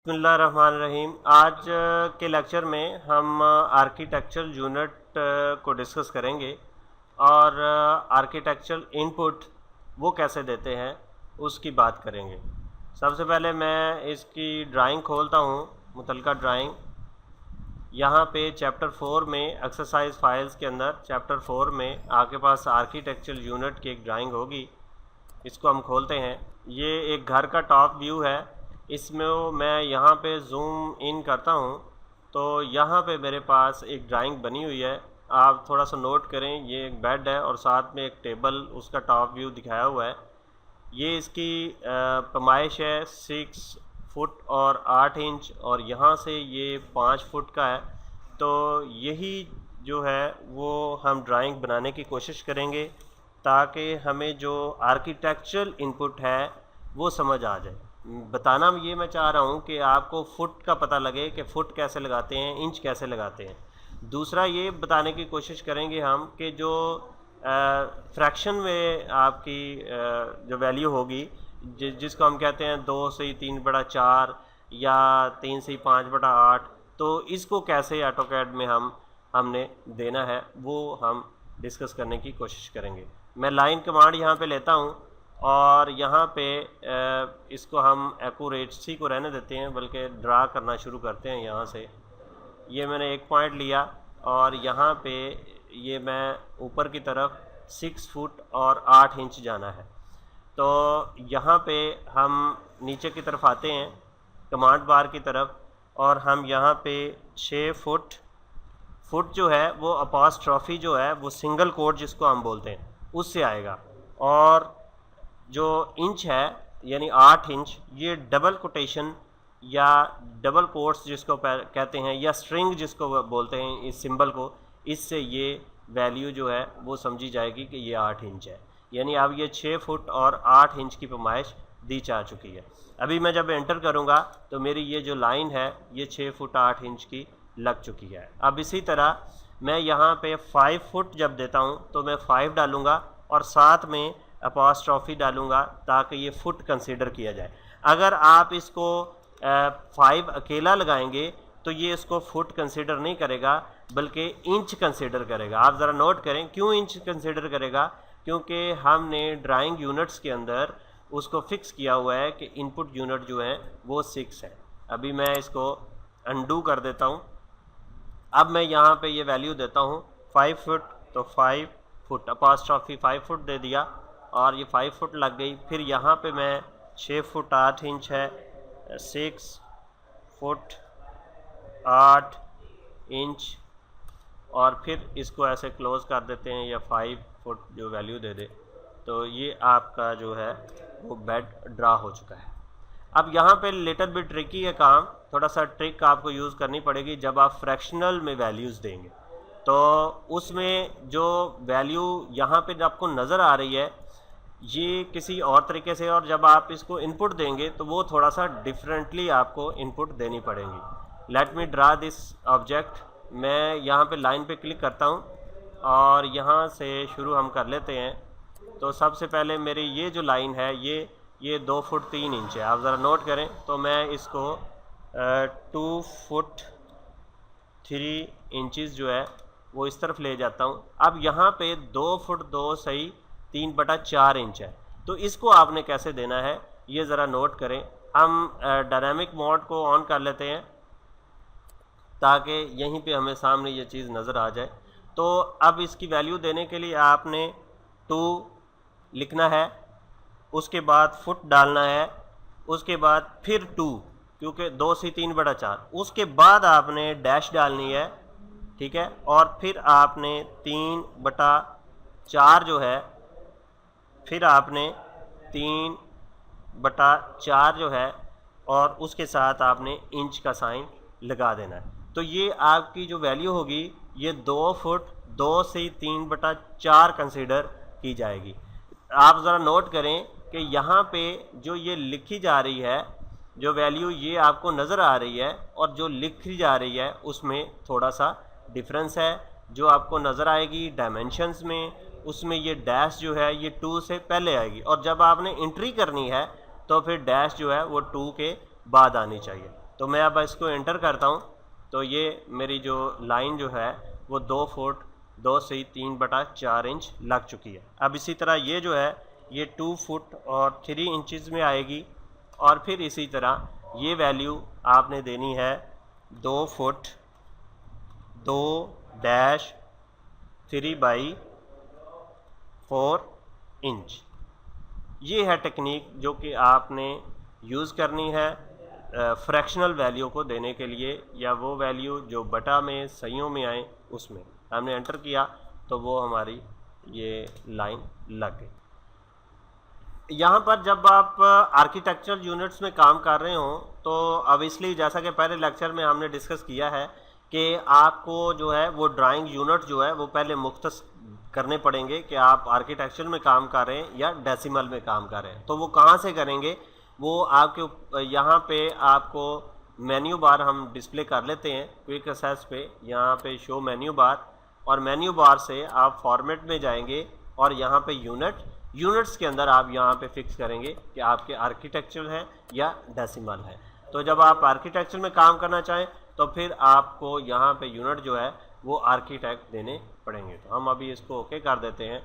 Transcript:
बिस्मिल्लाहिर्रहमानिर्रहीम। आज के लेक्चर में हम आर्किटेक्चरल यूनिट को डिस्कस करेंगे और आर्किटेक्चरल इनपुट वो कैसे देते हैं उसकी बात करेंगे। सबसे पहले मैं इसकी ड्राइंग खोलता हूँ, मुतलका ड्राइंग। यहाँ पे चैप्टर 4 में एक्सरसाइज फाइल्स के अंदर चैप्टर 4 में आपके पास आर्किटेक्चरल यूनिट की एक ड्राइंग होगी। इसको हम खोलते हैं। ये एक घर का टॉप व्यू है। इसमें मैं यहाँ पे जूम इन करता हूँ तो यहाँ पे मेरे पास एक ड्राइंग बनी हुई है। आप थोड़ा सा नोट करें, ये एक बेड है और साथ में एक टेबल, उसका टॉप व्यू दिखाया हुआ है। ये इसकी पैमाइश है 6 फुट और 8 इंच और यहाँ से ये 5 फुट का है। तो यही जो है वो हम ड्राइंग बनाने की कोशिश करेंगे ताकि हमें जो आर्किटेक्चरल इनपुट है वो समझ आ जाए। बताना ये मैं चाह रहा हूँ कि आपको फुट का पता लगे कि फ़ुट कैसे लगाते हैं, इंच कैसे लगाते हैं। दूसरा ये बताने की कोशिश करेंगे हम कि जो फ्रैक्शन में आपकी जो वैल्यू होगी जिसको हम कहते हैं 2 से 3/4 या 3 से 5/8, तो इसको कैसे ऑटोकैड में हमने देना है वो हम डिस्कस करने की कोशिश करेंगे। मैं लाइन कमांड यहाँ पे लेता हूँ और यहाँ पे इसको हम एक्यूरेसी को रहने देते हैं, बल्कि ड्रा करना शुरू करते हैं। यहाँ से ये मैंने एक पॉइंट लिया और यहाँ पे ये मैं ऊपर की तरफ 6 फुट और 8 इंच जाना है। तो यहाँ पे हम नीचे की तरफ आते हैं कमांड बार की तरफ और हम यहाँ पे 6 फुट जो है वो अपॉस्ट्रॉफी जो है वो सिंगल कोट जिसको हम बोलते हैं उससे आएगा, और जो इंच है यानी 8 इंच ये डबल कोटेशन या डबल कोट्स जिसको कहते हैं या स्ट्रिंग जिसको बोलते हैं इस सिंबल को, इससे ये वैल्यू जो है वो समझी जाएगी कि ये 8 इंच है। यानी अब ये 6 फुट और 8 इंच की पैमाइश दी जा चुकी है। अभी मैं जब एंटर करूँगा तो मेरी ये जो लाइन है ये 6 फुट 8 इंच की लग चुकी है। अब इसी तरह मैं यहाँ पे 5 फुट जब देता हूँ तो मैं 5 डालूँगा और साथ में अपॉस्ट्रॉफी डालूँगा ताकि ये फुट कंसीडर किया जाए। अगर आप इसको 5 अकेला लगाएंगे तो ये इसको फुट कंसीडर नहीं करेगा बल्कि इंच कंसीडर करेगा। आप ज़रा नोट करें क्यों इंच कंसीडर करेगा, क्योंकि हमने ड्राइंग यूनिट्स के अंदर उसको फिक्स किया हुआ है कि इनपुट यूनिट जो है वो 6 है। अभी मैं इसको अनडू कर देता हूँ। अब मैं यहाँ पे ये वैल्यू देता हूँ 5 फुट, तो 5 फुट अपॉस्ट्रॉफी 5 फुट दे दिया और ये 5 फुट लग गई। फिर यहाँ पे मैं 6 फुट 8 इंच है, 6 फुट 8 इंच और फिर इसको ऐसे क्लोज कर देते हैं या 5 फुट जो वैल्यू दे दे। तो ये आपका जो है वो बेड ड्रा हो चुका है। अब यहाँ पे लिटिल बिट ट्रिकी है काम, थोड़ा सा ट्रिक आपको यूज़ करनी पड़ेगी। जब आप फ्रैक्शनल में वैल्यूज़ देंगे तो उसमें जो वैल्यू यहाँ पे आपको नज़र आ रही है ये किसी और तरीके से, और जब आप इसको इनपुट देंगे तो वो थोड़ा सा डिफरेंटली आपको इनपुट देनी पड़ेगी। Let me draw this object. मैं यहाँ पे लाइन पे क्लिक करता हूँ और यहाँ से शुरू हम कर लेते हैं। तो सबसे पहले मेरी ये जो लाइन है ये 2 फुट 3 इंच है। आप ज़रा नोट करें तो मैं इसको 2 फुट 3 इंचज़ जो है वो इस तरफ ले जाता हूँ। अब यहाँ पे 2 फुट 2 सही 3/4 इंच है। तो इसको आपने कैसे देना है ये ज़रा नोट करें। हम डायनामिक मोड को ऑन कर लेते हैं ताकि यहीं पे हमें सामने ये चीज़ नज़र आ जाए। तो अब इसकी वैल्यू देने के लिए आपने 2 लिखना है, उसके बाद फुट डालना है, उसके बाद फिर 2 क्योंकि 2 से 3/4, उसके बाद आपने डैश डालनी है, ठीक है, और फिर आपने 3/4 जो है, फिर आपने 3/4 जो है और उसके साथ आपने इंच का साइन लगा देना है। तो ये आपकी जो वैल्यू होगी ये 2 फुट 2 से 3/4 कंसीडर की जाएगी। आप ज़रा नोट करें कि यहाँ पे जो ये लिखी जा रही है जो वैल्यू ये आपको नज़र आ रही है और जो लिखी जा रही है उसमें थोड़ा सा डिफरेंस है। जो आपको नज़र आएगी डायमेंशंस में उसमें ये डैश जो है ये 2 से पहले आएगी, और जब आपने एंट्री करनी है तो फिर डैश जो है वो 2 के बाद आनी चाहिए। तो मैं अब इसको एंटर करता हूँ तो ये मेरी जो लाइन जो है वो 2 फुट 2 से 3/4 इंच लग चुकी है। अब इसी तरह ये जो है ये 2 फुट और 3 इंचज़ में आएगी और फिर इसी तरह ये वैल्यू आपने देनी है 2 फुट 2-3/4 इंच। ये है टेक्निक जो कि आपने यूज़ करनी है फ्रैक्शनल वैल्यू को देने के लिए, या वो वैल्यू जो बटा में सहीयों में आए उसमें। हमने एंटर किया तो वो हमारी ये लाइन लग गई। यहाँ पर जब आप आर्किटेक्चरल यूनिट्स में काम कर रहे हो तो ऑब्वियसली जैसा कि पहले लेक्चर में हमने डिस्कस किया है कि आपको जो है वो ड्राइंग यूनिट जो है वो पहले मुख्तस करने पड़ेंगे कि आप आर्किटेक्चर में काम कर रहे हैं या डेसिमल में काम कर रहे हैं। तो वो कहाँ से करेंगे, वो आपके यहाँ पे आपको मेन्यू बार हम डिस्प्ले कर लेते हैं क्विक एक्सेस पे। यहाँ पे शो मेन्यू बार, और मेन्यू बार से आप फॉर्मेट में जाएंगे और यहाँ पे यूनिट्स के अंदर आप यहाँ पे फिक्स करेंगे कि आपके आर्किटेक्चर है या डेसिमल है। तो जब आप आर्किटेक्चर में काम करना चाहें तो फिर आपको यहाँ पे यूनिट जो है वो आर्किटेक्ट देने पड़ेंगे। तो हम अभी इसको ओके कर देते हैं